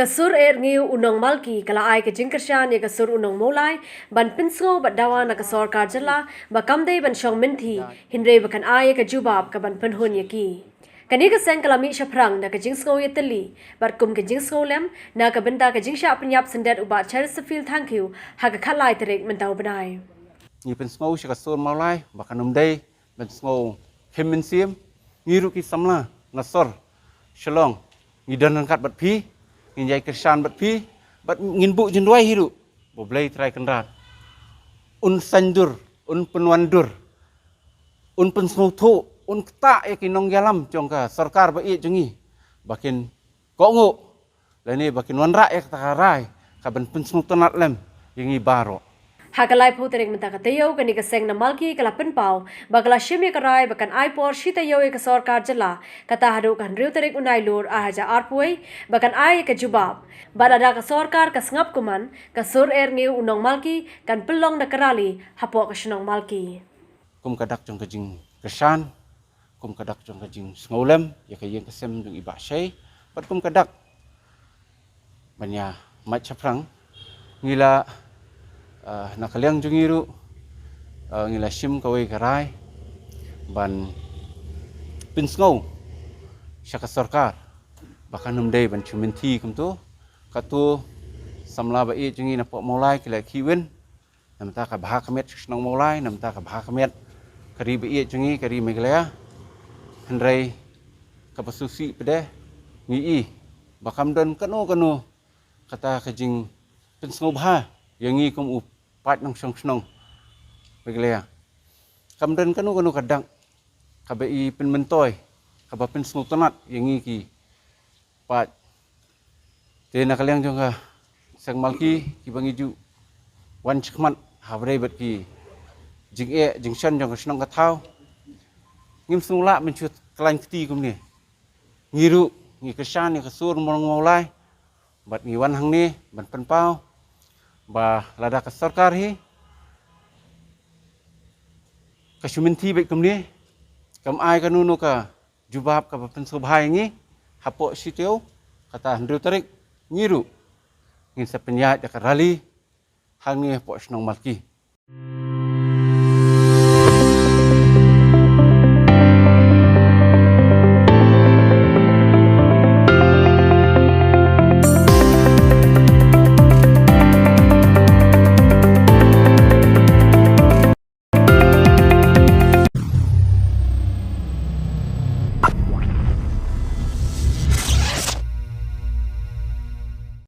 Kasur ngiu unong malki kala ai ke jingkershan ye kasur unong molai ban pinsngo badawa na kasor karjala bakamde ban shong minthi hinre bakan ai ke jubab ka ban penhun ye ki kani ka seng kalami shaprang na ka jingsngo ye teli bat kum ke jingsngo lem na ka benda ka jingsha penyap sendet uba cherisafil thank you ha ka khalai terek mentau benai ni pinsngo shi kasur molai bakanum dei pinsngo hemin sim ngiru ki samla nasor shalong ni dan angkat bat pi nginjai kesan bat pi bat nginbu jendwai hidu boblei trai kendrat un sandur un penwandur un pensmutu un kta e kinong yalam jongka sarkar ba i jengi bakin kongo lani bakin wanra e takarai kaban pensmutunat lem yengi baro Hakalai puterek mentaka teo kani ka seng na malki kala penpau bagala shimi karai bakan aipor shita yo ka sarkar jala kata hadu kan riu terek unai lur ahaja arpuai bakan ai ka jubab badada ka sarkar ka sngap kuman ka sur ngiu unong malki kan pelong na karali hapo ka shnong malki kum kadak jong kajing kesan kum kadak jong kajing ngolem ya kayeng kesem jong iba shei bat kum kadak banya mat chaprang ngila nakaliang jungiru ngila shim kawai karai ban pinsngau syaka sarkar bahkan numdei ban chuminti kumtu katu samla ba i jungi na pok molai kila kiwen namta ka bahak met snong molai namta ka bahak met kari ba i jungi kari meglaya hendrai kapasusi pede ngi i bakam don kanu kata kajing pinsngau bha yangi kum pat nang snong beglea kamden kanu kadang kabai pen mentoy kaba pen sultanat yangi ki pat te nakaliang jong sang malki ki bangiju wan chkmat habre bat ki jing shan jong snong ka thau ngim sungla mencut klain kti kum ni ngiru ngi kesan ni kasur mong molai bat ngi wan hang ni ban pen pau ba lada ka sarkar hi kasuminti baik kumni kam ai kanunu ka jubab ka pensu bhai ngi hapo siteu kata hendru tarik ngiru ngin sepenyat ka rali hang ni hapo snong malki